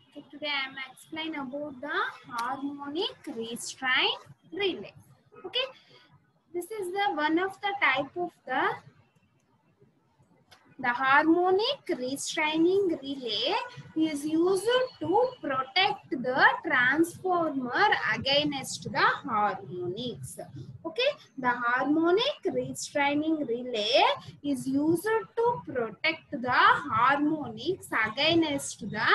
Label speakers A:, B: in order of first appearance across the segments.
A: Okay, today I am explain about the harmonic restraint relay. Okay, this is the one of the type of the harmonic restraining relay is used to protect the transformer against the harmonics. Okay, the harmonic restraining relay is used to protect the harmonics against the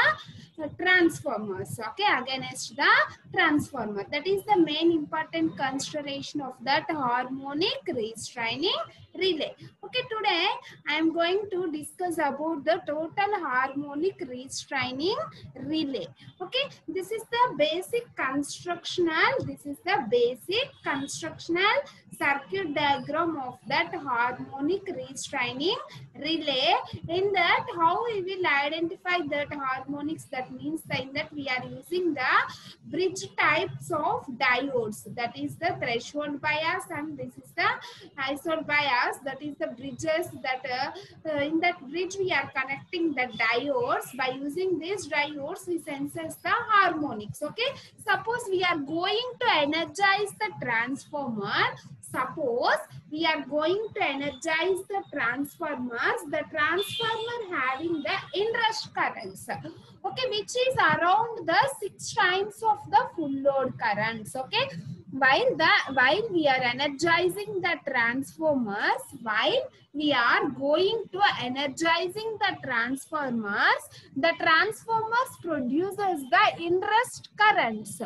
A: transformers. Okay, against the transformer. That is the main important consideration of that harmonic restraining relay. Okay, today I am going to discuss about the total harmonic restraining relay. Okay, this is the basic constructional circuit diagram of that harmonic restraining relay. In that, how we will identify that harmonics, that means in that we are using the bridge types of diodes, that is the threshold bias, and this is the isol bias, that is the bridges that in that bridge we are connecting the diodes. By using these diodes we senses the harmonics. Okay, suppose we are going to energize the transformer. Suppose we are going to energize the transformers, the transformer having the inrush currents, okay, which is around the 6 times of the full load currents. Okay, while we are energizing the transformers, while we are going to energizing the transformers produces the inrush currents.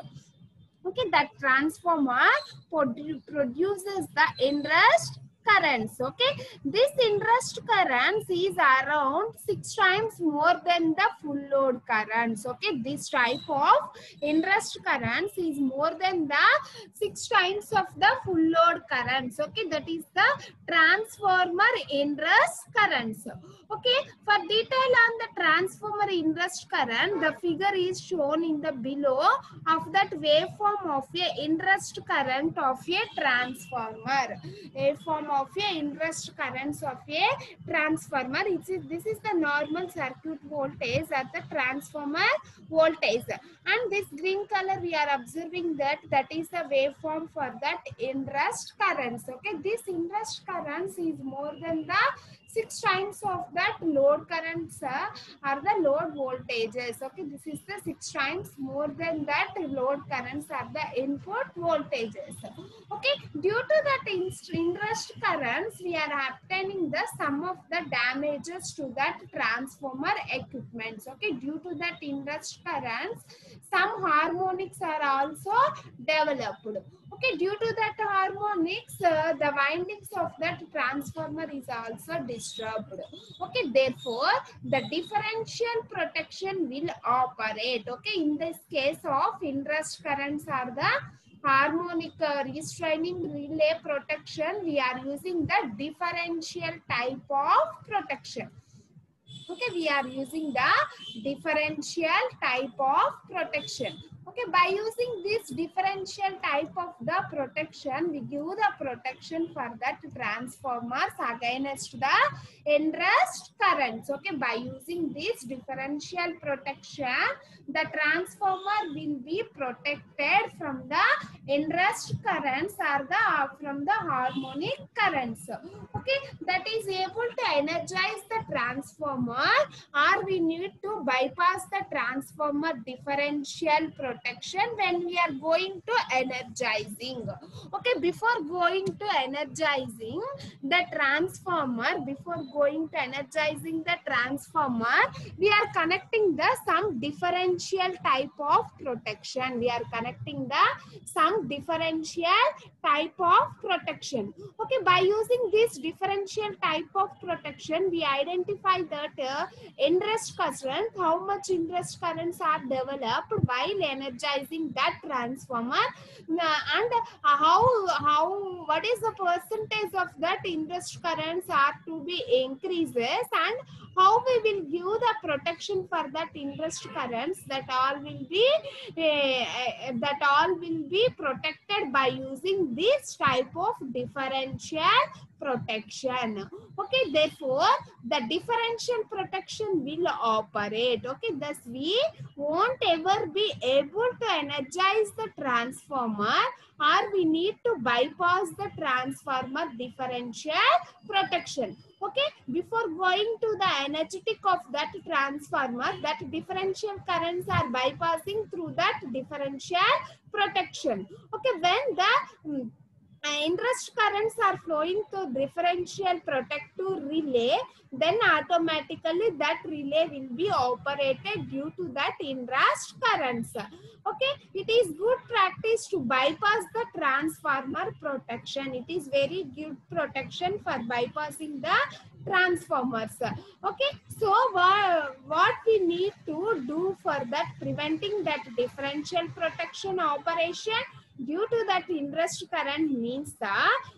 A: Okay, that transformer produces the inrush currents. Okay, this inrush currents is around 6 times more than the full load currents. Okay, this type of inrush currents is more than the 6 times of the full load currents. Okay, that is the transformer inrush currents. Okay, for detail on the transformer inrush current, the figure is shown in the below of that waveform of a inrush current of a transformer. Waveform of a inrush currents of a transformer. This is the normal circuit voltage at the transformer voltage, and this green color we are observing that is the waveform for that inrush currents. Okay, this inrush currents is more than the 6 times of that load currents are the load voltages. Okay, this is the 6 times more than that load currents are the input voltages. Okay, due to that inrush currents, we are obtaining the sum of the damages to that transformer equipments. Okay, due to that inrush currents, some harmonics are also developed. Okay, due to that harmonics, the windings of that transformer is also disturbed. Okay, therefore, the differential protection will operate. Okay, in this case of inrush currents are the harmonic restraining relay protection, we are using the differential type of protection. Okay, we are using the differential type of protection. Okay, by using this differential type of the protection, we give the protection for that transformers against the inrush currents. Okay, by using this differential protection, the transformer will be protected from the inrush currents or from the harmonic currents. Okay, that is able to energize the transformer, or we need to bypass the transformer differential protection when we are going to energizing. Okay, before going to energizing the transformer, we are connecting the some differential type of protection. Okay, by using this differential type of protection, we identify that inrush current, how much inrush currents are developed while energizing that transformer, and what is the percentage of that inrush currents are to be increases, and How we will give the protection for that inrush currents? That all will be protected by using this type of differential protection. Okay, therefore the differential protection will operate. Okay, thus we won't ever be able to energize the transformer, or we need to bypass the transformer differential protection. Okay, before going to the energetic of that transformer, that differential currents are bypassing through that differential protection. Okay, when the inrush currents are flowing to differential protective relay, then automatically that relay will be operated due to that inrush currents. Okay, it is good practice to bypass the transformer protection. It is very good protection for bypassing the transformers. Okay, so what we need to do for that, preventing that differential protection operation due to that inrush current means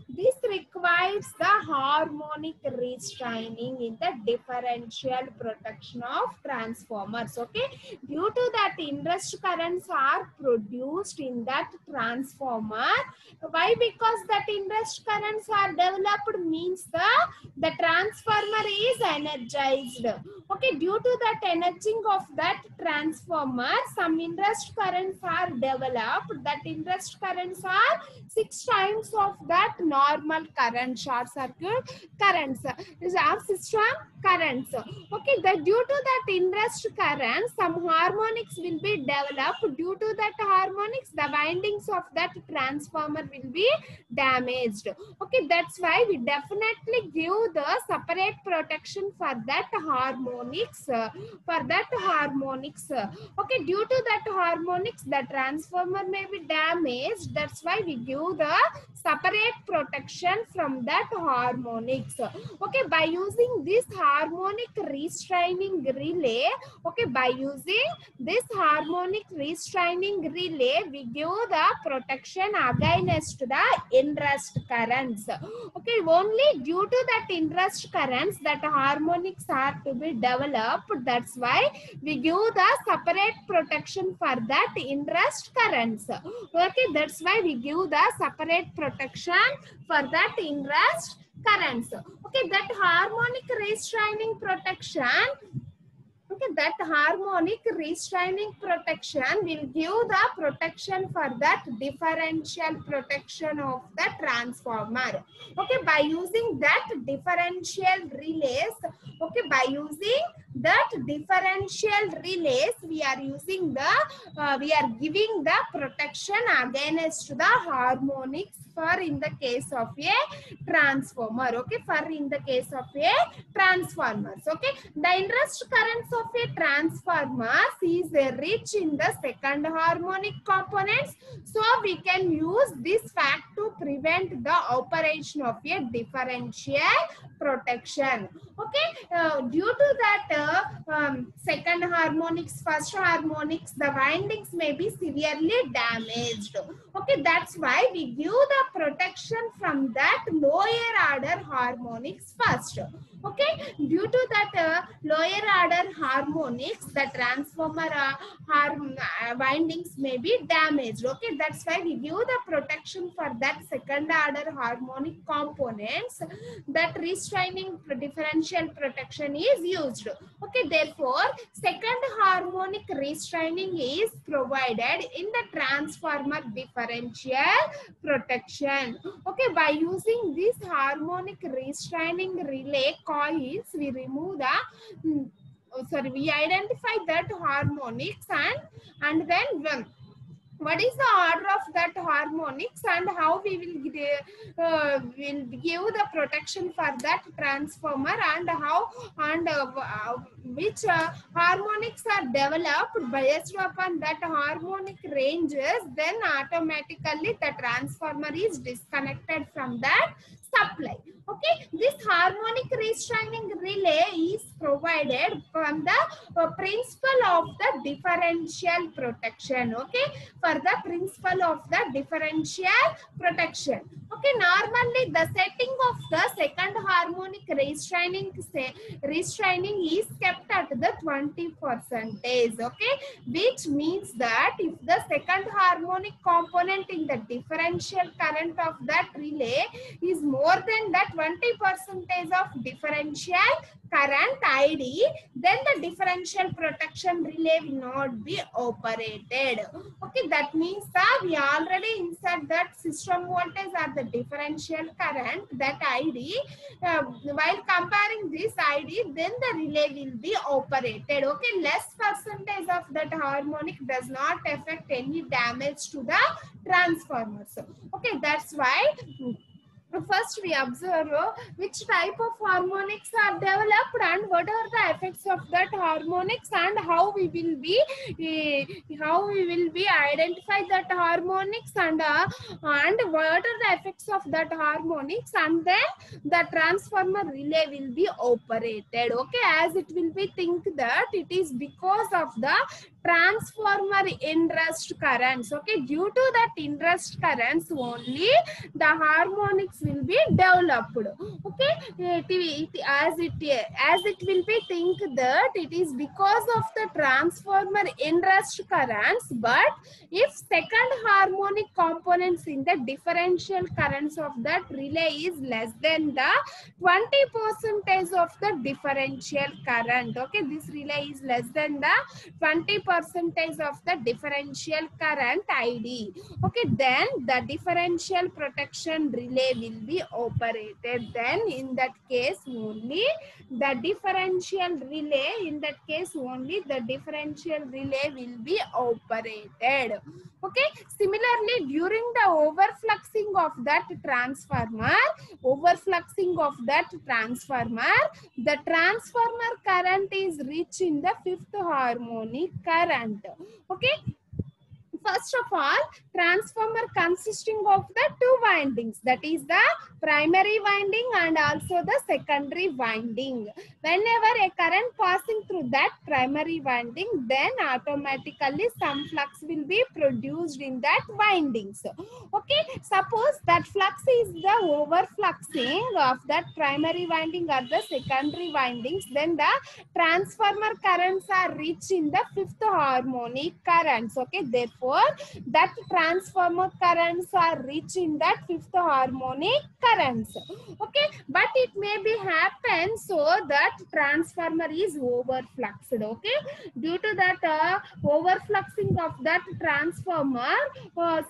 A: this requires the harmonic restraining in the differential protection of transformers. Okay, due to that inrush currents are produced in that transformer. Why? Because that inrush currents are developed means the transformer is energized. Okay, due to that energizing of that transformer, some inrush currents are developed. That inrush currents are 6 times of that normal current, short circuit currents. These are system currents. Okay, due to that inrush current, some harmonics will be developed. Due to that harmonics, the windings of that transformer will be damaged. Okay, that's why we definitely give the separate protection for that harmonics. Okay, due to that harmonics, the transformer may be damaged. That's why we give the separate protection from that harmonics. Okay, by using this harmonic restraining relay, okay, by using this harmonic restraining relay, we give the protection against the inrush currents. Okay, only due to that inrush currents that harmonics are to be developed. That's why we give the separate protection for that inrush currents. Okay, that's why we give the separate protection for that inrush currents. Okay, that harmonic restraining protection, okay, that harmonic restraining protection will give the protection for that differential protection of the transformer. Okay, by using that differential relays, okay, by using that differential relays, we are using the we are giving the protection against the harmonics for in the case of a transformer. Okay, for in the case of a transformers. Okay, the inrush currents of a transformer is rich in the second harmonic components, so we can use this fact to prevent the operation of a differential protection. Okay, due to that second harmonics, first harmonics, the windings may be severely damaged. Okay, that's why we give the protection from that lower order harmonics first. Okay, due to that lower order harmonics, the transformer windings may be damaged. Okay, that's why we give the protection for that second order harmonic components. That restraining differential protection is used. Okay, therefore second harmonic restraining is provided in the transformer differential protection. Okay, by using this harmonic restraining relay coils, we remove the we identify that harmonics, and then what is the order of that harmonics and how we will give the protection for that transformer, and how and which harmonics are developed based upon that harmonic ranges, then automatically the transformer is disconnected from that supply. Okay, this harmonic restraining relay is provided from the principle of the differential protection. Okay, for the principle of the differential protection. Okay, normally the setting of the second harmonic restraining is kept at the 20%. Okay, which means that if the second harmonic component in the differential current of that relay is more than the 20% of differential current ID, then the differential protection relay will not be operated. Okay, that means that we already insert that system voltage or the differential current, that ID. While comparing this ID, then the relay will be operated. Okay, less percentage of that harmonic does not affect any damage to the transformers. Okay, that's why first we observe which type of harmonics are developed and what are the effects of that harmonics, and how we will be identify that harmonics, and what are the effects of that harmonics, and then the transformer relay will be operated. Okay, as it will be think that it is because of the transformer inrest currents. Okay, due to that inrest currents only the harmonics will be developed. Okay, as it will be think that it is because of the transformer inrest currents, but if second harmonic components in the differential currents of that relay is less than the 20% of the differential current. Okay, this relay is less than the 20% of the differential current ID. Okay, then the differential protection relay will be operated. Then in that case only the differential relay will be operated. Okay, similarly during the overfluxing of that transformer, the transformer current is rich in the fifth harmonic current. Okay, first of all, transformer consisting of the two windings, that is the primary winding and also the secondary winding. Whenever a current passing through that primary winding, then automatically some flux will be produced in that windings. Okay, suppose that flux is the overfluxing of that primary winding or the secondary windings, then the transformer currents are rich in the fifth harmonic currents. Okay, therefore that transformer currents are rich in that fifth harmonic currents. Okay, but it may be happen so that transformer is overfluxed. Okay, due to that overfluxing of that transformer,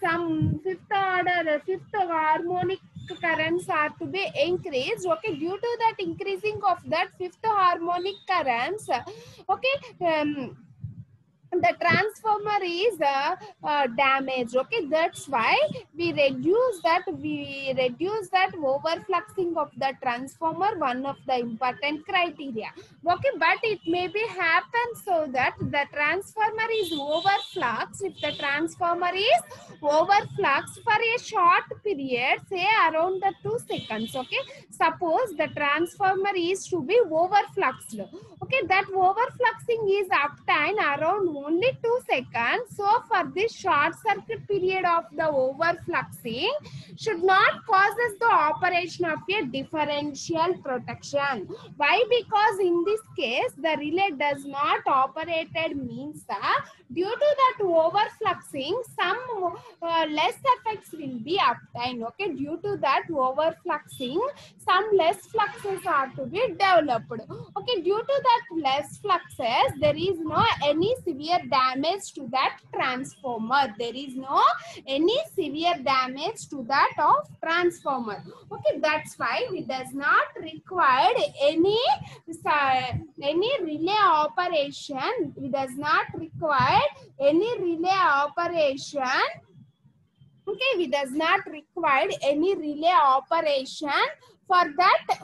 A: some fifth harmonic currents are to be increased. Okay, due to that increasing of that fifth harmonic currents, okay, the transformer is damaged. Okay, that's why we reduce that overfluxing of the transformer, one of the important criteria. Okay, but it may be happen so that the transformer is overfluxed. If the transformer is overfluxed for a short period, say around the 2 seconds, okay, suppose the transformer is to be overfluxed. Okay, that overfluxing is obtained around only 2 seconds. So for this short circuit period of the overfluxing should not causes the operation of a differential protection. Why? Because in this case the relay does not operated, means due to that overfluxing some less effects will be obtained. Okay, due to that overfluxing some less fluxes are to be developed. Okay, due to that less fluxes there is no any severe damage to that transformer. There is no any severe damage to that of transformer. Okay, that's why it does not require any relay operation. It does not require any relay operation. Okay, we does not require any relay operation for that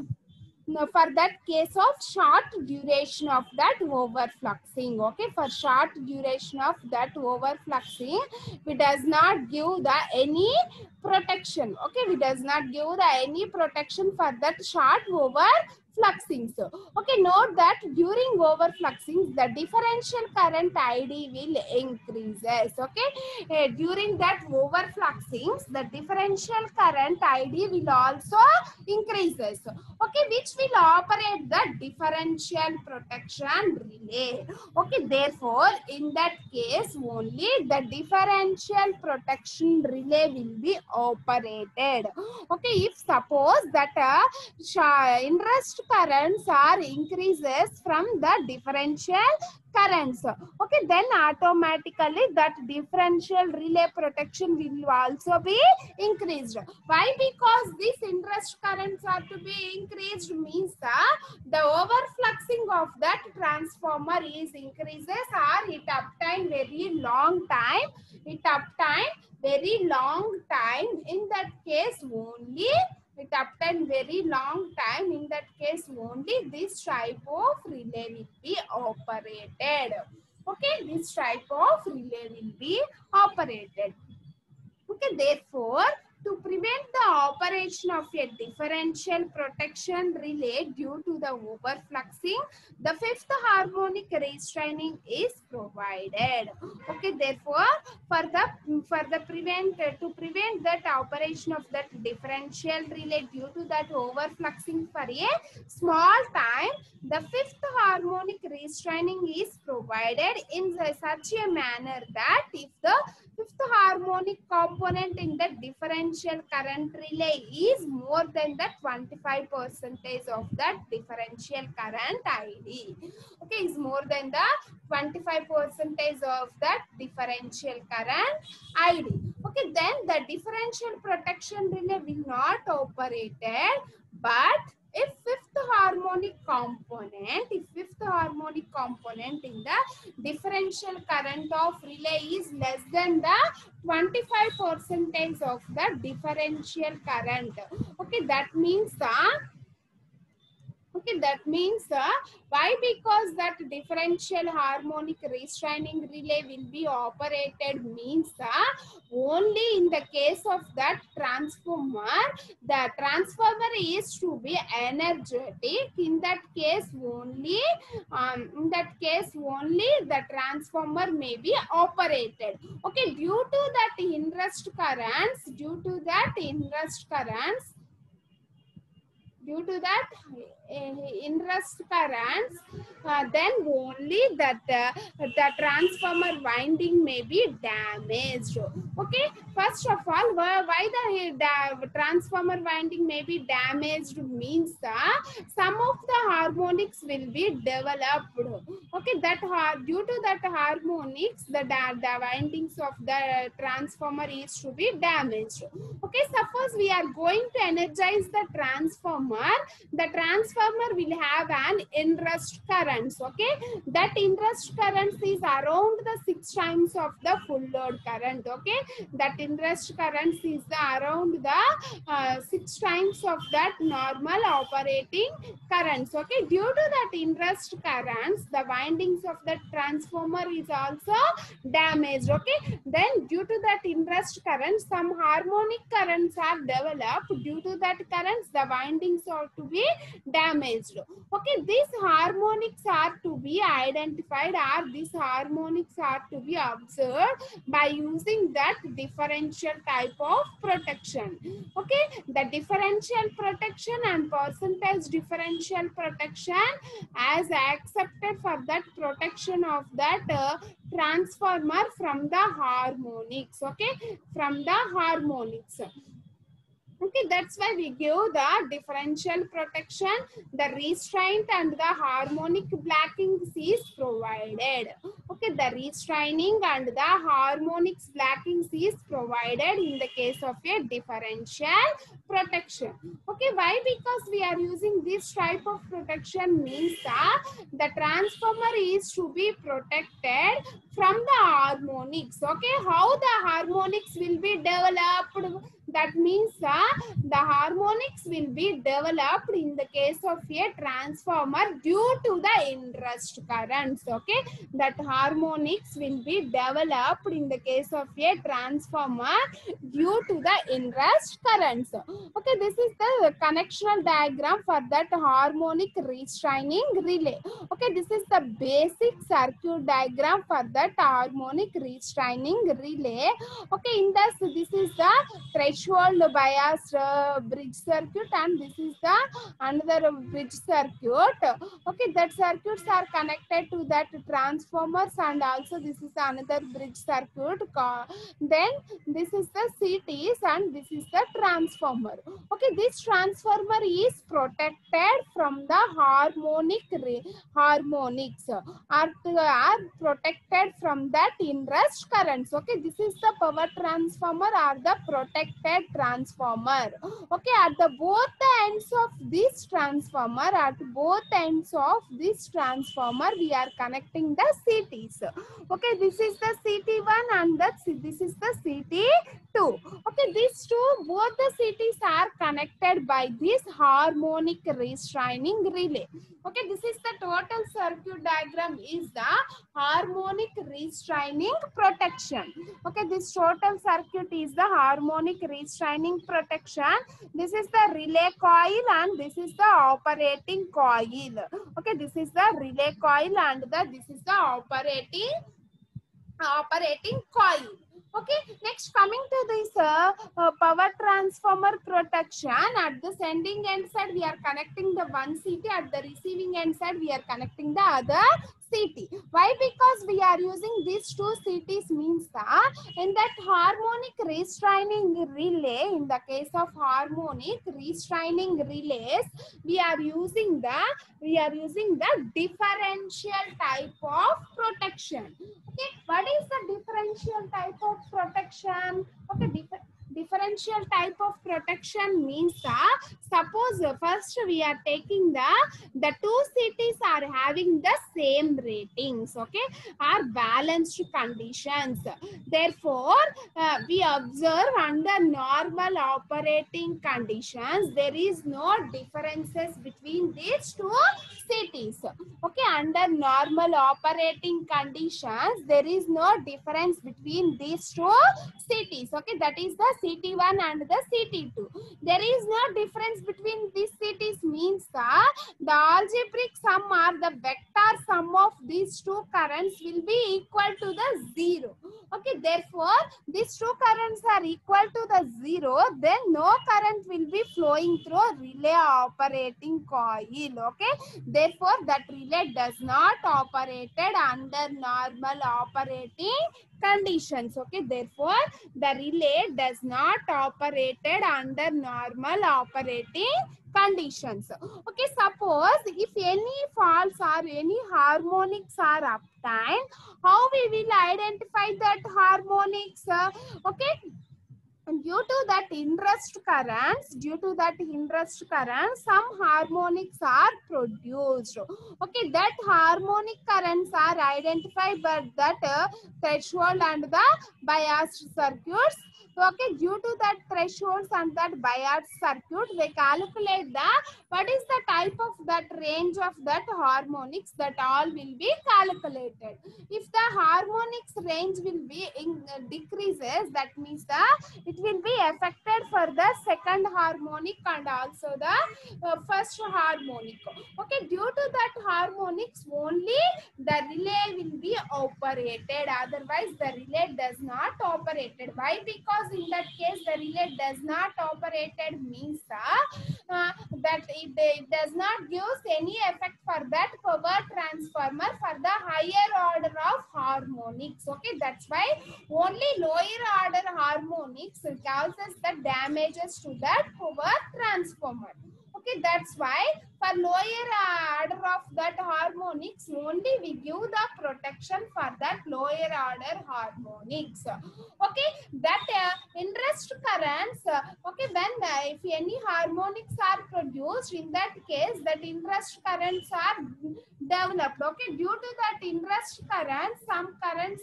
A: for that case of short duration of that overfluxing. Okay, for short duration of that overfluxing, we does not give the any protection. Okay, we does not give the any protection for that short overfluxing. So, okay, note that during overfluxing, the differential current ID will increases. Okay, during that overfluxing, the differential current ID will also increases. Okay, which will operate the differential protection relay. Okay, therefore, in that case only the differential protection relay will be operated. Okay, if suppose that interest currents are increases from the differential currents, okay, then automatically that differential relay protection will also be increased. Why? Because these interest currents are to be increased means the overfluxing of that transformer is increases, or it obtain very long time. It obtain very long time. In that case only, it obtain very long time. In that case only, this type of relay will be operated. Okay, this type of relay will be operated. Okay, therefore, to prevent the operation of a differential protection relay due to the overfluxing, the fifth harmonic restraining is provided. Okay, therefore, to prevent that operation of that differential relay due to that overfluxing for a small time, the fifth harmonic restraining is provided in such a manner that if the fifth harmonic component in the differential current relay is more than the 25% of that differential current ID. Okay, is more than the 25% of that differential current ID. Okay, then the differential protection relay will not operated, but if fifth harmonic component in the differential current of relay is less than the 25% of the differential current. Okay, that means why? Because that differential harmonic restraining relay will be operated means only in the case of that transformer, the transformer is to be energetic. In that case only, the transformer may be operated. Okay, due to that interest currents, then only that the transformer winding may be damaged. Okay, first of all, why the transformer winding may be damaged means some of the harmonics will be developed. Okay, that due to that harmonics, the windings of the transformer is to be damaged. Okay, suppose we are going to energize the transformer will have an interest currents. Okay, that interest currents is around the 6 times of the full load current. Okay, that interest currents is around the 6 times of that normal operating currents. Okay, due to that interest currents, the windings of the transformer is also damaged. Okay, then due to that interest current, some harmonic currents are developed. Due to that currents, the windings are to be damaged. Okay, these harmonics are to be identified, or these harmonics are to be observed by using that differential type of protection. Okay, the differential protection and percentage differential protection as accepted for that protection of that transformer from the harmonics. Okay, from the harmonics. Okay, that's why we give the differential protection, the restraint and the harmonic blackings is provided. Okay, the restraining and the harmonics blackings is provided in the case of a differential protection. Okay, why? Because we are using this type of protection means the transformer is to be protected from the harmonics. Okay, how the harmonics will be developed? That means the harmonics will be developed in the case of a transformer due to the inrush currents. Okay, that harmonics will be developed in the case of a transformer due to the inrush currents. Okay, this is the connectional diagram for that harmonic restraining relay. Okay, this is the basic circuit diagram for that harmonic restraining relay. Okay, in this is the threshold biased bridge circuit, and this is the another bridge circuit. Okay, that circuits are connected to that transformers, and also this is another bridge circuit. Then this is the CTs, and this is the transformer. Okay, this transformer is protected from the harmonics are protected from that inrush currents. Okay, this is the power transformer or the protected transformer. Okay, at the both the ends of this transformer, we are connecting the CTs. Okay, this is the CT1 and this is the CT2. Okay, these two, both the CTs are connected by this harmonic restraining relay. Okay, this is the total circuit diagram is the harmonic restraining protection. Okay, this total circuit is the harmonic restraining protection. This is the relay coil and this is the operating coil. Okay, this is the relay coil and this is the operating coil. Okay, next coming to this power transformer protection. At the sending end side we are connecting the one CT, at the receiving end side we are connecting the other CT. Why? Because we are using these two CTs means that in that harmonic restraining relay, in the case of harmonic restraining relays, we are using the differential type of protection. Okay, what is the differential type of protection? Okay, differential type of protection means suppose first we are taking the two cities are having the same ratings, okay, are balanced conditions. Therefore, we observe under normal operating conditions there is no differences between these two cities. Okay, under normal operating conditions there is no difference between these two cities. Okay, that is the CT1 and the CT2. There is no difference between these cities means the algebraic sum or the vector sum of these two currents will be equal to the 0. Okay, therefore these two currents are equal to the 0, then no current will be flowing through relay operating coil. Okay, therefore that relay does not operated under normal operating conditions. Okay, therefore the relay does not operated under normal operating conditions. Okay, suppose if any faults or any harmonics are obtained, how we will identify that harmonics? Okay, due to that inrush currents, some harmonics are produced. Okay, that harmonic currents are identified by that threshold and the biased circuits. Okay, due to that thresholds and that biased circuit, they calculate what is the type of that range of that harmonics, that all will be calculated. If the harmonics range will be decreases, that means it will be affected for the second harmonic and also the first harmonic. Okay, due to that harmonics only the relay will be operated, otherwise the relay does not operated. Why? Because in that case the relay does not operated means that it does not give any effect for that power transformer for the higher order of harmonics. Okay, that's why only lower order harmonics causes the damages to that power transformer. Okay, that's why for lower order of that harmonics only we give the protection for that lower order harmonics. Okay, that inrush currents, okay, when if any harmonics are produced, in that case that inrush currents are developed. Okay, due to that inrush current, some currents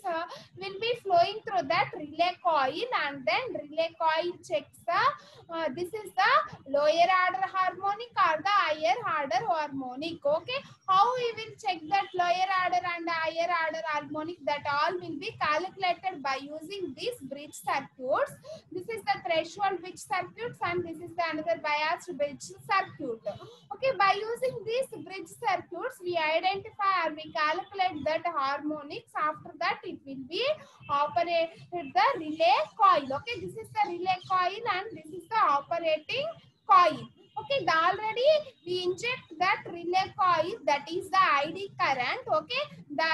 A: will be flowing through that relay coil, and then relay coil checks the this is the lower order harmonic or the higher order harmonic. Okay, how we will check that lower order and higher order harmonic? That all will be calculated by using these bridge circuits. This is the threshold bridge circuits, and this is the another biased bridge circuit. Okay, by using these bridge circuits, we identify or we calculate that harmonics. After that, it will be operated the relay coil. Okay, this is the relay coil and this is the operating coil. Okay, already we inject that relay coil, that is the ID current. Okay, the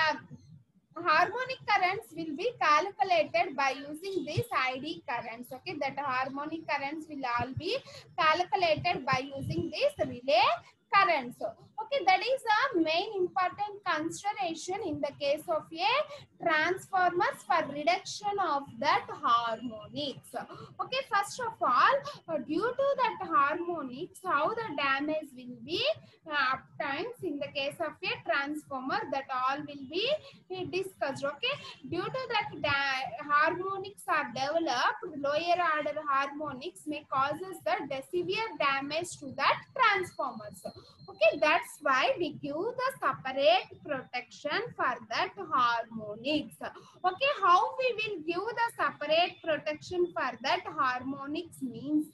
A: harmonic currents will be calculated by using these ID currents. Okay, that harmonic currents will all be calculated by using this relay currents. Okay, that is a main important consideration in the case of a transformers for reduction of that harmonics. Okay, first of all, due to that harmonics, how the damage will be uptimes in the case of a transformer, that all will be discussed. Okay, due to that harmonics are developed, lower order harmonics may causes the severe damage to that transformers. Okay, that's why we give the separate protection for that harmonics. Okay, how we will give the separate protection for that harmonics means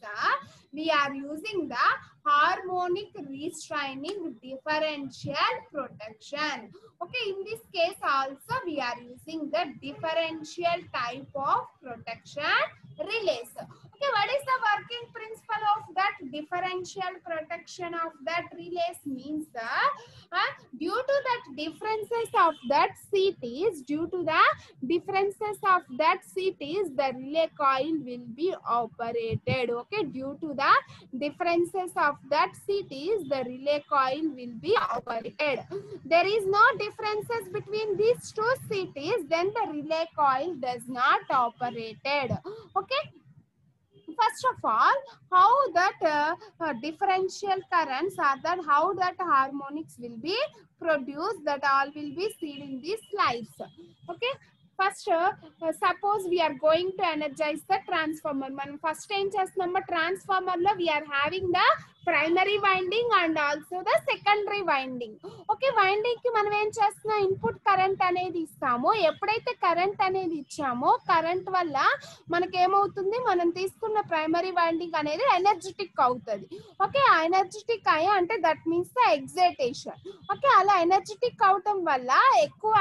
A: we are using the harmonic restraining differential protection. Okay, in this case also we are using the differential type of protection relays. Okay, what is the working principle of that differential protection of that relays means due to that differences of that CTs, due to the differences of that CTs, the relay coil will be operated. Okay, due to the differences of that CTs, the relay coil will be operated. There is no differences between these two CTs, then the relay coil does not operated. Okay, first of all, how that differential currents or that how that harmonics will be produced, that all will be seen in these slides. Okay, first suppose we are going to energize the transformer. Man first em chestunamma transformer lo we are having the primary winding and also the secondary winding. Okay, winding ki manam em chestunna input current anedi istamo. Eppudaithe current anedi ichamo, current valla మనకి ఏమవుతుంది, మనం తీసుకున్న primary winding అనేది energetic అవుతుంది. Okay, energetic అయ్యా అంటే that means the excitation. Okay, అలా energetic అవటం వల్ల ఎక్కువ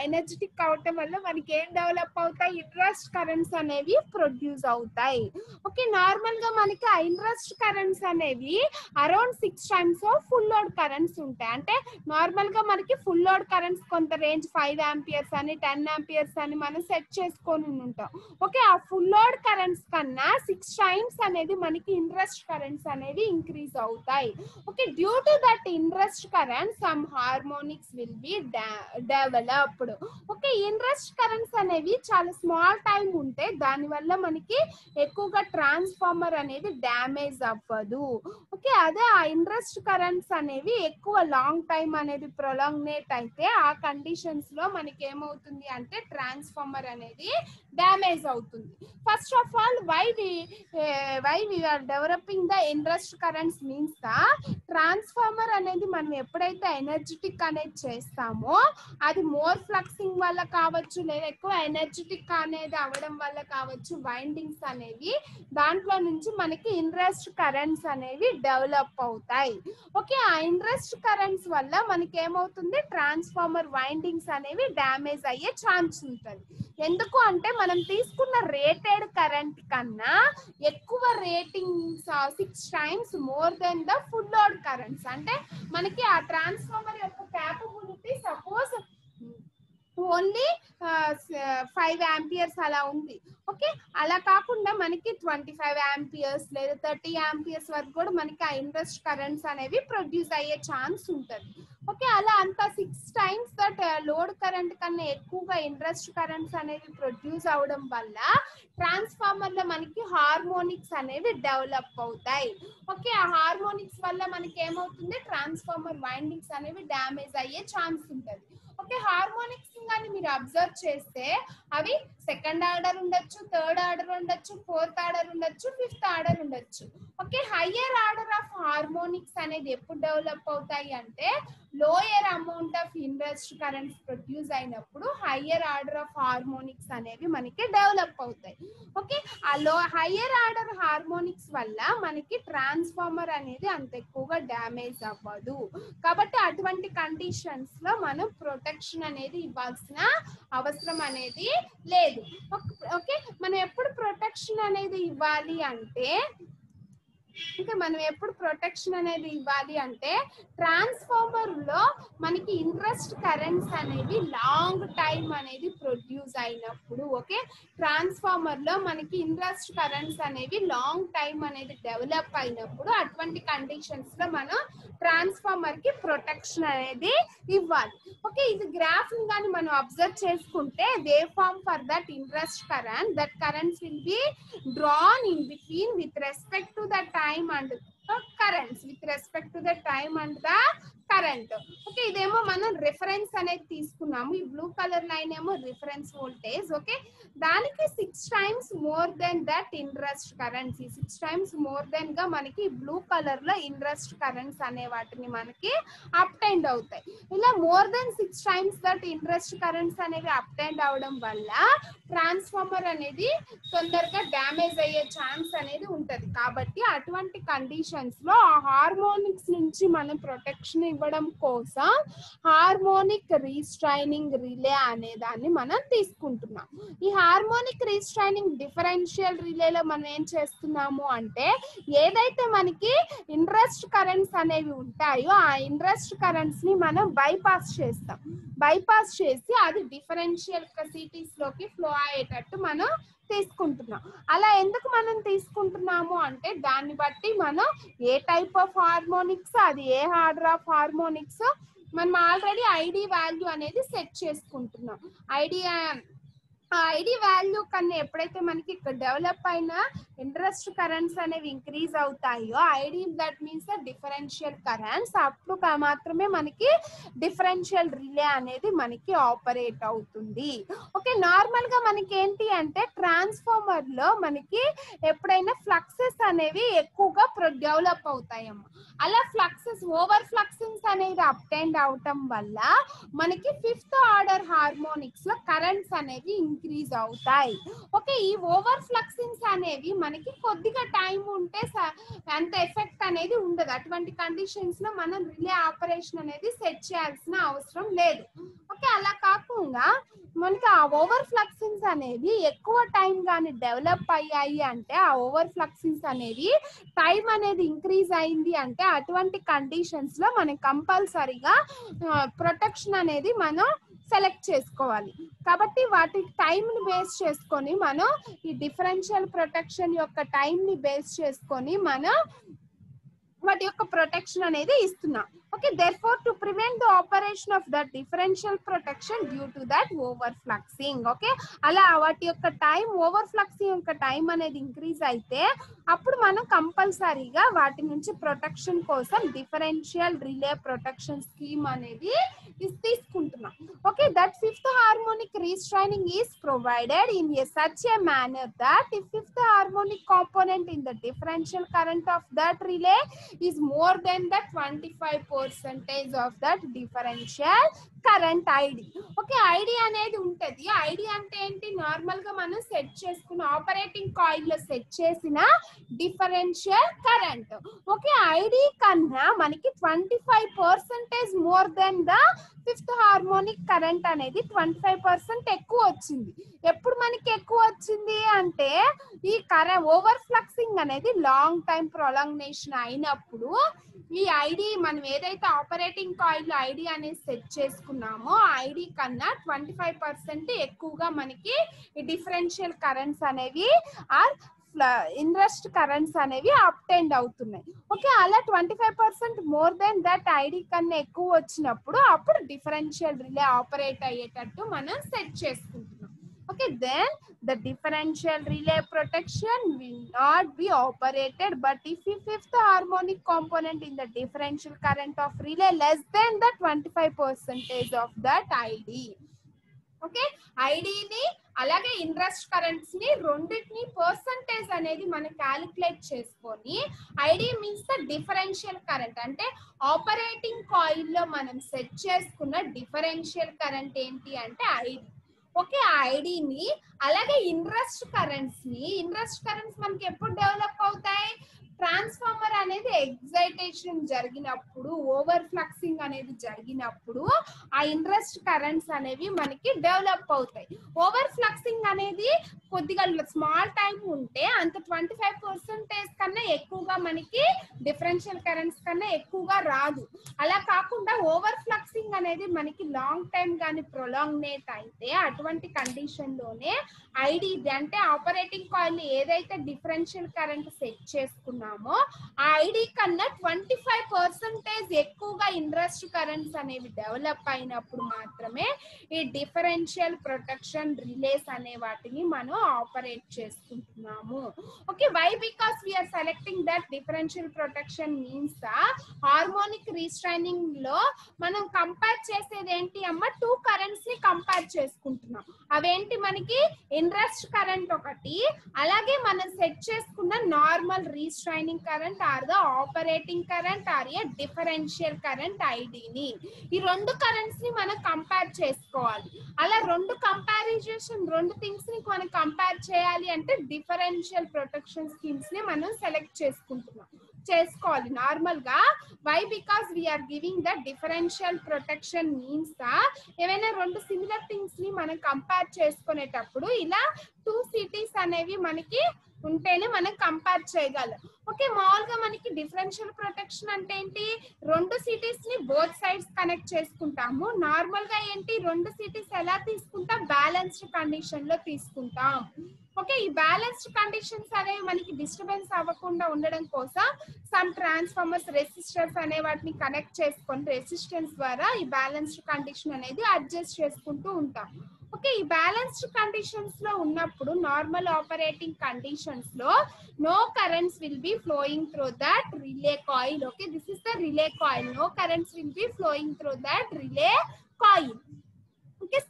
A: ఎనర్జెటిక్ అవటం వల్ల మనకి ఏం డెవలప్ అవుతాయి, ఇంట్రెస్ట్ కరెంట్స్ అనేవి ప్రొడ్యూస్ అవుతాయి. ఓకే, నార్మల్ గా మనకి ఆ ఇంట్రెస్ట్ కరెంట్స్ అనేవి around 6 times of full load currents ఉంటాయి. అంటే నార్మల్ గా మనకి ఫుల్ లోడ్ కరెంట్స్ కొంత రేంజ్ 5 ఆంపియర్స్ అని 10 ఆంపియర్స్ అని మనం సెట్ చేసుకొని ఉంటాం. ఓకే, ఆ ఫుల్ లోడ్ కరెంట్స్ కన్నా 6 టైమ్స్ అనేది మనకి ఇంట్రెస్ట్ కరెంట్స్ అనేవి ఇంక్రీజ్ అవుతాయి. Okay, due to that inrush current some harmonics will be developed. Okay, interest currents అనేవి చాలా స్మాల్ టైం ఉంటే దాని వల్ల మనకి ఎక్కువగా ట్రాన్స్ఫార్మర్ అనేది డ్యామేజ్ అవ్వదు. ఓకే, అదే ఆ ఇంట్రెస్ట్ కరెంట్స్ అనేవి ఎక్కువ లాంగ్ టైం అనేది ప్రొలాంగ్నేట్ అయితే ఆ కండిషన్స్ లో మనకి ఏమవుతుంది అంటే ట్రాన్స్ఫార్మర్ అనేది డ్యామేజ్ అవుతుంది. First of all why we are developing the inrush currents means the transformer అనేది మనం ఎప్పుడైతే ఎనర్జెటిక్ అనేది చేస్తామో అది మోర్ ఫ్లక్సింగ్ వల్ల కావచ్చు, లేదా ఎక్కువ ఎనర్జెటిక్ అనేది అవ్వడం వల్ల కావచ్చు, వైండింగ్స్ అనేవి దాంట్లో నుంచి మనకి ఇంట్రెస్ట్ కరెంట్స్ అనేవి డెవలప్ అవుతాయి. ఓకే, ఆ ఇంట్రెస్ట్ కరెంట్స్ వల్ల మనకి ఏమవుతుంది, ట్రాన్స్ఫార్మర్ వైండింగ్స్ అనేవి డ్యామేజ్ అయ్యే ఛాన్స్ ఉంటుంది. ఎందుకు అంటే మనం తీసుకున్న రేటెడ్ కరెంట్ కన్నా ఎక్కువ ratings 6 times more than the full load currents. అంటే మనకి ఆ ట్రాన్స్ఫార్మర్ యొక్క క్యాపబిలిటీ సపోజ్ ఓన్లీ 5 ఆంపియర్స్ అలా ఉంది. ఓకే, అలా కాకుండా మనకి 25 ఆంపియర్స్ లేదా 30 ఆంపియర్స్ వరకు కూడా మనకి ఆ ఇంట్రెస్ట్ కరెంట్స్ అనేవి ప్రొడ్యూస్ అయ్యే ఛాన్స్ ఉంటుంది. ఓకే, అలా అంత 6 times దట్ లోడ్ కరెంట్ కన్నా ఎక్కువగా ఇంట్రెస్ట్ కరెంట్స్ అనేవి ప్రొడ్యూస్ అవడం వల్ల ట్రాన్స్ఫార్మర్ లో మనకి హార్మోనిక్స్ అనేవి డెవలప్ అవుతాయి. ఓకే, ఆ హార్మోనిక్స్ వల్ల మనకి ఏమవుతుంది, ట్రాన్స్ఫార్మర్ వైండింగ్స్ అనేవి డ్యామేజ్ అయ్యే ఛాన్స్ ఉంటుంది. ఓకే, హార్మోనిక్స్ కానీ మీరు అబ్జర్వ్ చేస్తే అవి సెకండ్ ఆర్డర్ ఉండొచ్చు, థర్డ్ ఆర్డర్ ఉండొచ్చు, ఫోర్త్ ఆర్డర్ ఉండొచ్చు, ఫిఫ్త్ ఆర్డర్ ఉండొచ్చు. Okay, higher order of harmonics అనేది ఎప్పుడు డెవలప్ అవుతాయి అంటే lower amount of interest currents produce అయినప్పుడు హయ్యర్ ఆర్డర్ ఆఫ్ హార్మోనిక్స్ అనేవి మనకి డెవలప్ అవుతాయి. ఓకే, ఆ హయ్యర్ ఆర్డర్ హార్మోనిక్స్ వల్ల మనకి ట్రాన్స్ఫార్మర్ అనేది అంత ఎక్కువగా డ్యామేజ్ అవ్వదు. కాబట్టి అటువంటి కండిషన్స్ లో మనం ప్రొటెక్షన్ అనేది ఇవ్వాల్సిన అవసరం అనేది లేదు. ఓకే, మనం ఎప్పుడు ప్రొటెక్షన్ అనేది ఇవ్వాలి అంటే ట్రాన్స్ఫార్మర్ లో మనకి ఇంట్రెస్ట్ కరెంట్స్ అనేవి లాంగ్ టైం అనేది ప్రొడ్యూస్ అయినప్పుడు, ఓకే, ట్రాన్స్ఫార్మర్ లో మనకి ఇంట్రెస్ట్ కరెంట్స్ అనేవి లాంగ్ టైం అనేది డెవలప్ అయినప్పుడు అటువంటి కండిషన్స్ లో మనం ట్రాన్స్ఫార్మర్ కి ప్రొటెక్షన్ అనేది ఇవ్వాలి. ఓకే, ఇది గ్రాఫ్ ని కానీ మనం అబ్జర్వ్ చేసుకుంటే wave form for that inrush current, that currents will be drawn in between with respect to the time and the currents, with respect to the time and the current. Okay, ఇదేమో మనం reference అనేది తీసుకున్నాము. ఈ blue colour line ఏమో reference voltage. Okay, దానికి 6 times more than that interest currents. ఈ 6 times more then గా మనకి బ్లూ కలర్ లో ఇంట్రెస్ట్ కరెంట్స్ అనే వాటిని మనకి అప్టెండ్ అవుతాయి. ఇలా more than 6 times that interest currents అనేవి అప్టెండ్ అవడం వల్ల ట్రాన్స్ఫార్మర్ అనేది తొందరగా డ్యామేజ్ అయ్యే ఛాన్స్ అనేది ఉంటది. కాబట్టి అటువంటి కండిషన్స్ లో ఆ హార్మోనిక్స్ నుంచి మనం ప్రొటెక్షన్ ఇవ్వడం కోసం హార్మోనిక్ రీస్ట్రైనింగ్ రిలే అనే దాన్ని మనం తీసుకుంటున్నాం. ఈ హార్మోనిక్ రీస్ట్రైనింగ్ డిఫరెన్షియల్ రిలేలో మనం ఏం చేస్తున్నాము అంటే ఏదైతే మనకి ఇంట్రెస్ట్ కరెంట్స్ అనేవి ఉంటాయో ఆ ఇంట్రెస్ట్ కరెంట్స్ ని మనం బైపాస్ చేస్తాం. బైపాస్ చేసి అది డిఫరెన్షియల్ కెపాసిటీస్ లోకి ఫ్లో అయ్యేటట్టు మనం తీసుకుంటున్నాం. అలా ఎందుకు మనం తీసుకుంటున్నాము అంటే దాన్ని బట్టి మనం ఏ టైప్ ఆఫ్ హార్మోనిక్స్, అది ఏ ఆర్డర్ ఆఫ్ హార్మోనిక్స్ మనం ఆల్రెడీ ఐడి వాల్యూ అనేది సెట్ చేసుకుంటున్నాం. ఐడి వాల్యూ కన్నా ఎప్పుడైతే మనకి ఇక్కడ డెవలప్ అయిన ఇంట్రెస్ట్ కరెంట్స్ అనేవి ఇంక్రీజ్ అవుతాయో ID that means differential currents, అప్పుడు మాత్రమే మనకి డిఫరెన్షియల్ రిలే అనేది మనకి ఆపరేట్ అవుతుంది. ఓకే, నార్మల్ గా మనకి ఏంటి అంటే ట్రాన్స్ఫార్మర్ లో మనకి ఎప్పుడైనా ఫ్లక్సెస్ అనేవి ఎక్కువగా డెవలప్ అవుతాయమ్మా. అలా ఫ్లక్సెస్ ఓవర్ ఫ్లక్సింగ్స్ అనేది అప్టెండ్ అవటం వల్ల మనకి ఫిఫ్త్ ఆర్డర్ హార్మోనిక్స్ లో కరెంట్స్ అనేవి ఇంక్రీజ్ అవుతాయి. ఓకే, ఈ ఓవర్ ఫ్లక్సింగ్స్ అనేవి మనకి కొద్దిగా టైం ఉంటే అంత ఎఫెక్ట్ అనేది ఉండదు. అటువంటి కండిషన్స్ లో మనం రిలే ఆపరేషన్ అనేది సెట్ చేయాల్సిన అవసరం లేదు. ఓకే, అలా కాకుండా మనకి ఆ ఓవర్ ఫ్లక్సింగ్స్ అనేవి ఎక్కువ టైం కానీ డెవలప్ అయ్యాయి అంటే ఆ ఓవర్ ఫ్లక్సింగ్స్ అనేవి టైం అనేది ఇంక్రీజ్ అయింది అంటే అటువంటి కండిషన్స్ లో మనం కంపల్సరీగా ప్రొటెక్షన్ అనేది మనం సెలెక్ట్ చేసుకోవాలి. కాబట్టి వాటి టైం ని బేస్ చేసుకొని మనం ఈ డిఫరెన్షియల్ ప్రొటెక్షన్ యొక్క టైం ని బేస్ చేసుకొని మనం వాటి యొక్క ప్రొటెక్షన్ అనేది ఇస్తున్నాం. Okay, therefore to prevent the operation of the differential protection due to that overfluxing. Okay, అలా వాటి యొక్క టైం ఓవర్ఫ్లక్సింగ్ యొక్క టైం అనేది ఇంక్రీజ్ అయితే అప్పుడు మనం కంపల్సరీగా వాటి నుంచి ప్రొటెక్షన్ కోసం డిఫరెన్షియల్ రిలే ప్రొటెక్షన్ స్కీమ్ అనేది తీసుకుంటున్నాం. Okay, that fifth harmonic restraining is provided in a such a manner that if fifth harmonic component in the differential current of that relay is more than the 25% of that differential current ID. Okay, ID అనేది ఉంటది. ID అంటే ఏంటి, normal గా మనం set చేసుకున్న operating coil లో set చేసిన differential current. Okay, ID కన్నా మనకి 25% more than the fifth harmonic current అనేది 25% ఎక్కువ వచ్చింది. ఎప్పుడు మనకి ఎక్కువ వచ్చింది అంటే ఈ ఓవర్ ఫ్లక్సింగ్ అనేది లాంగ్ టైం ప్రొలాంగేషన్ అయినప్పుడు ఈ ఐడి మనం ఏదైతే ఆపరేటింగ్ కాయిల్ లో ఐడి అనేది సెట్ చేసుకున్నామో ఆ ఐడి కన్నా 25% ఎక్కువగా మనకి ఈ డిఫరెన్షియల్ కరెంట్స్ అనేవి ఆర్ ఇంట్రెస్ట్ కరెంట్స్ అనేవి అప్టైండ్ అవుతున్నాయి. ఓకే, అలా 25% మోర్ దెన్ దట్ ఐడి కన్నా ఎక్కువ వచ్చినప్పుడు అప్పుడు డిఫరెన్షియల్ రిలే ఆపరేట్ అయ్యేటట్టు మనం సెట్ చేసుకుంటున్నాం. Okay, then the differential relay protection will not be operated, but if the harmonic component in the differential current of relay less than the 25% of that ID. Okay, ఐడిని అలాగే interest currents ని రెండింటిని percentage అనేది మనం calculate చేసుకొని, ID means the differential current అంటే operating coil లో మనం సెట్ చేసుకున్న డిఫరెన్షియల్ కరెంట్ ఏంటి అంటే ఐడి. ఓకే, ఆ ఐడిని అలాగే ఇంట్రెస్ట్ కరెంట్స్ మనకి ఎప్పుడు డెవలప్ అవుతాయి? ట్రాన్స్ఫార్మర్ అనేది ఎగ్జైటేషన్ జరిగినప్పుడు, ఓవర్ ఫ్లక్సింగ్ అనేది జరిగినప్పుడు ఆ ఇంట్రెస్ట్ కరెంట్స్ అనేవి మనకి డెవలప్ అవుతాయి. ఓవర్ ఫ్లక్సింగ్ అనేది కొద్దిగా స్మాల్ టైం ఉంటే అంత 25% కన్నా ఎక్కువగా మనకి డిఫరెన్షియల్ కరెంట్స్ కన్నా ఎక్కువగా రాదు. అలా కాకుండా ఓవర్ ఫ్లక్సింగ్ అనేది మనకి లాంగ్ టైం కానీ ప్రొలాంగ్నేట్ అయితే అటువంటి కండిషన్ లోనే ఐడి అంటే ఆపరేటింగ్ కాయిల్ ఏదైతే డిఫరెన్షియల్ కరెంట్ సెట్ చేసుకున్నామో ఆ ఐడి కన్నా 25% ఎక్కువగా ఇంట్రెస్ట్ కరెంట్స్ అనేవి డెవలప్ అయినప్పుడు మాత్రమే ఈ డిఫరెన్షియల్ ప్రొటెక్షన్ రిలేస్ అనే వాటిని మనం ఆపరేట్ చేసుకుంటున్నాము. Okay, why? Because we are selecting that differential protection means harmonic restraining లో మనం కంపేర్ చేసేది ఏంటి అమ్మ? 2 కరెంట్స్ ని కంపేర్ చేసుకుంటున్నాం. అవేంటి? మనకి ఇంట్రెస్ట్ కరెంట్ ఒకటి, అలాగే మనం సెట్ చేసుకున్న normal restraining current or the operating current or a differential current ఐడిని. ఈ 2 కరెంట్స్ ని మనం కంపేర్ చేసుకోవాలి. అలా రెండు థింగ్స్ ని మనం కంపేర్ చేయాలి అంటే డిఫరెన్షియల్ ప్రొటెక్షన్ స్కీమ్స్ ని మనం సెలెక్ట్ చేసుకోవాలి నార్మల్ గా. Why? Because we are giving the differential protection means ఏవైనా 2 సిమిలర్ థింగ్స్ ని మనం కంపేర్ చేసుకునేటప్పుడు ఇలా 2 సిటీస్ అనేవి మనకి ఉంటేనే మనం కంపేర్ చేయగలం. ఓకే, మామూలుగా మనకి డిఫరెన్షియల్ ప్రొటెక్షన్ అంటే ఏంటి? 2 సిటీస్ ని బోత్ సైడ్స్ కనెక్ట్ చేసుకుంటాము. నార్మల్ గా ఏంటి? 2 సిటీస్ ఎలా తీసుకుంటాం? బ్యాలెన్స్డ్ కండిషన్ లో తీసుకుంటాం. ఓకే, ఈ బ్యాలెన్స్డ్ కండిషన్స్ అనేవి మనకి డిస్టర్బెన్స్ అవ్వకుండా ఉండడం కోసం సమ్ ట్రాన్స్ఫార్మర్స్ రెసిస్టర్స్ అనే వాటిని కనెక్ట్ చేసుకొని రెసిస్టెన్స్ ద్వారా ఈ బ్యాలెన్స్డ్ కండిషన్ అనేది అడ్జస్ట్ చేసుకుంటూ ఉంటాం. ఓకే, ఈ బ్యాలెన్స్డ్ కండిషన్స్ లో ఉన్నప్పుడు నార్మల్ ఆపరేటింగ్ కండిషన్స్ లో no currents will be flowing through that relay coil. Okay, this is the relay coil. No currents will be flowing through that relay coil. Okay,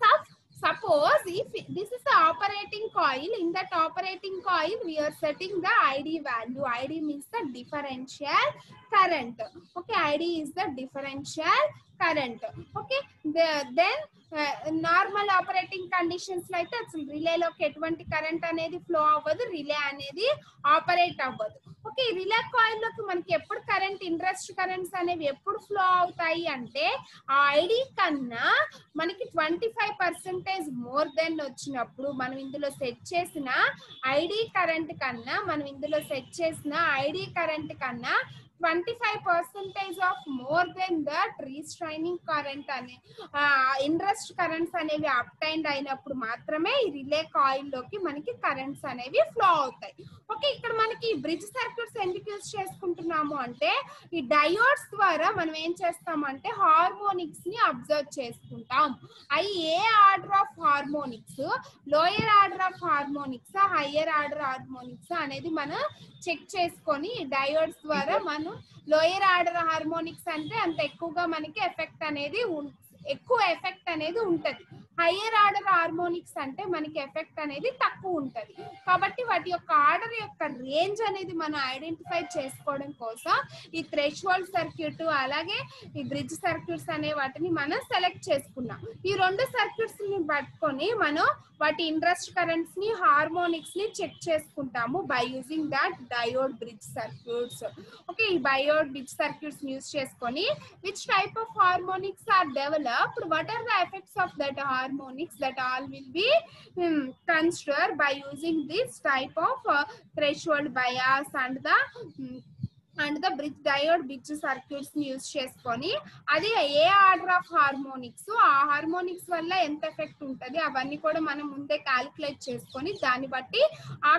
A: suppose if this is the operating coil, in that operating coil we are setting the ID value. ID means the differential current. Okay, ID is the differential current. Okay, then normal operating conditions లో అయితే అసలు రిలేలోకి ఎటువంటి current అనేది flow అవ్వదు, relay అనేది operate అవ్వదు. Okay, relay coil లోకి మనకి ఎప్పుడు కరెంట్ ఇంట్రెస్ట్ కరెంట్స్ అనేవి ఎప్పుడు ఫ్లో అవుతాయి అంటే ఆ ఐడి కన్నా మనకి 25% మోర్ దెన్ వచ్చినప్పుడు, మనం ఇందులో సెట్ చేసిన ఐడి కరెంట్ కన్నా 25% of more than that restraining current అనే ఇంట్రెస్ట్ కరెంట్స్ అనేవి అప్టైండ్ అయినప్పుడు మాత్రమే ఈ రిలే కాయిల్ లోకి మనకి కరెంట్స్ అనేవి ఫ్లో అవుతాయి. ఓకే, ఇక్కడ మనకి బ్రిడ్జ్ సర్క్యూట్స్ ఎందుకు యూజ్ చేసుకుంటున్నాము అంటే ఈ డయోడ్స్ ద్వారా మనం ఏం చేస్తామంటే హార్మోనిక్స్ ని అబ్జర్వ్ చేసుకుంటాం. అవి a order of harmonics, lower order of harmonics, higher order harmonics అనేది మనం చెక్ చేసుకొని డయోడ్స్ ద్వారా మనం లోయర్ ఆర్డర్ హార్మోనిక్స్ అంటే అంత ఎక్కువగా మనకి ఎఫెక్ట్ అనేది ఉంటది. హయ్యర్ ఆర్డర్ హార్మోనిక్స్ అంటే మనకి ఎఫెక్ట్ అనేది తక్కువ ఉంటది. కాబట్టి వాటి యొక్క ఆర్డర్ యొక్క రేంజ్ అనేది మనం ఐడెంటిఫై చేసుకోవడం కోసం ఈ థ్రెషోల్డ్ సర్క్యూట్ అలాగే ఈ బ్రిడ్జ్ సర్క్యూట్స్ అనే వాటిని మనం సెలెక్ట్ చేసుకున్నాం. ఈ 2 సర్క్యూట్స్ ని పట్టుకొని మనం వాటి ఇంట్రెస్ట్ కరెంట్స్ ని, హార్మోనిక్స్ ని చెక్ చేసుకుంటాము by using that diode bridge circuits. Okay, ఈ డయోడ్ బ్రిడ్జ్ సర్క్యూట్స్ యూజ్ చేసుకొని which type of harmonics are developed, what are the effects of that harmonics, that all will be considered by using this type of threshold bias and the and the bridge diode bridge circuits ని use చేసుకొని అది ఏ order of harmonics, ఆ harmonics వల్ల ఎంత effect ఉంటుంది అవన్నీ కూడా మనం ముందే క్యాలిక్యులేట్ చేసుకొని దాన్ని బట్టి ఆ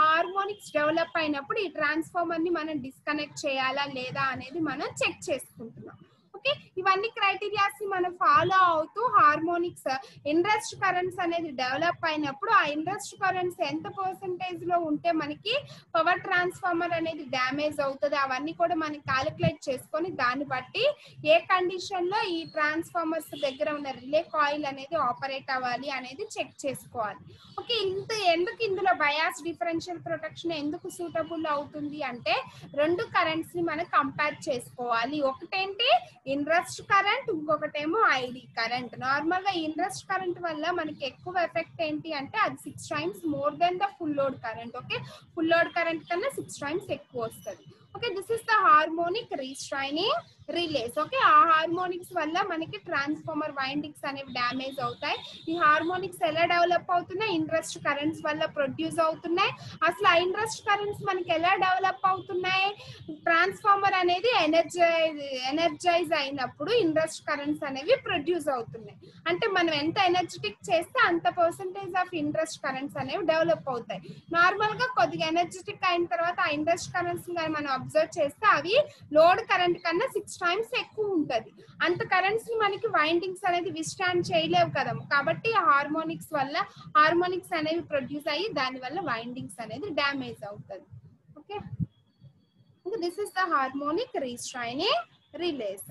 A: హార్మోనిక్స్ డెవలప్ అయినప్పుడు ఈ ట్రాన్స్ఫార్మర్ ని మనం డిస్కనెక్ట్ చేయాలా లేదా అనేది మనం చెక్ చేసుకుంటున్నాం. ఓకే, ఇవన్నీ క్రైటీరియాస్ ని మనం ఫాలో అవుతూ హార్మోనిక్స్ ఇండస్ట్రీ కరెంట్స్ అనేది డెవలప్ అయినప్పుడు ఆ ఇండస్ట్రీ కరెంట్స్ ఎంత పర్సెంటేజ్ లో ఉంటే మనకి పవర్ ట్రాన్స్ఫార్మర్ అనేది డ్యామేజ్ అవుతుంది అవన్నీ కూడా మనం క్యాలిక్యులేట్ చేసుకొని దాన్ని బట్టి ఏ కండిషన్ లో ఈ ట్రాన్స్ఫార్మర్స్ దగ్గర ఉన్న రిలే కాయిల్ అనేది ఆపరేట్ అవ్వాలి అనేది చెక్ చేసుకోవాలి. ఓకే, ఎందుకు ఇందులో బయాస్ డిఫరెన్షియల్ ప్రొటెక్షన్ ఎందుకు సూటబుల్ అవుతుంది అంటే రెండు కరెంట్స్ ని మనం కంపేర్ చేసుకోవాలి. ఒకటేంటి ఇండస్ట్రీ కరెంట్, ఇంకొకటేమో ఐడి కరెంట్. నార్మల్ గా ఇండస్ట్రీ కరెంట్ వల్ల మనకి ఎక్కువ ఎఫెక్ట్ ఏంటి అంటే అది 6 times more than the full load current. Okay, full load current కన్నా 6 times ఎక్కువ వస్తుంది. Okay, this is the harmonic restraining relays. Okay, ఆ హార్మోనిక్స్ వల్ల మనకి ట్రాన్స్ఫార్మర్ వైండింగ్స్ అనేవి డ్యామేజ్ అవుతాయి. ఈ హార్మోనిక్స్ ఎలా డెవలప్ అవుతున్నాయి, ఇండస్ట్రీ కరెంట్స్ వల్ల ప్రొడ్యూస్ అవుతున్నాయి. అసలు ఆ ఇండస్ట్రీ కరెంట్స్ మనకి ఎలా డెవలప్ అవుతున్నాయి, ట్రాన్స్ఫార్మర్ అనేది ఎనర్జైజ్ అయినప్పుడు ఇండస్ట్రీ కరెంట్స్ అనేవి ప్రొడ్యూస్ అవుతున్నాయి. అంటే మనం ఎంత ఎనర్జెటిక్ చేస్తే అంత పర్సెంటేజ్ ఆఫ్ ఇండస్ట్రీ కరెంట్స్ అనేవి డెవలప్ అవుతాయి. నార్మల్ గా కొద్దిగా ఎనర్జెటిక్ అయిన తర్వాత ఆ ఇండస్ట్రీ కరెంట్స్ మనం అబ్జర్వ్ చేస్తే అవి లోడ్ కరెంట్ కన్నా 6 times ఎక్కువ ఉంటది. అంత కరెంట్స్ ని మనకి వైండింగ్స్ అనేది విస్టాండ్ చేయలేవు కదా, కాబట్టి హార్మోనిక్స్ వల్ల హార్మోనిక్స్ అనేవి ప్రొడ్యూస్ అయ్యి దాని వల్ల వైండింగ్స్ అనేది డ్యామేజ్ అవుతుంది. Okay, this is the harmonic restraining relays.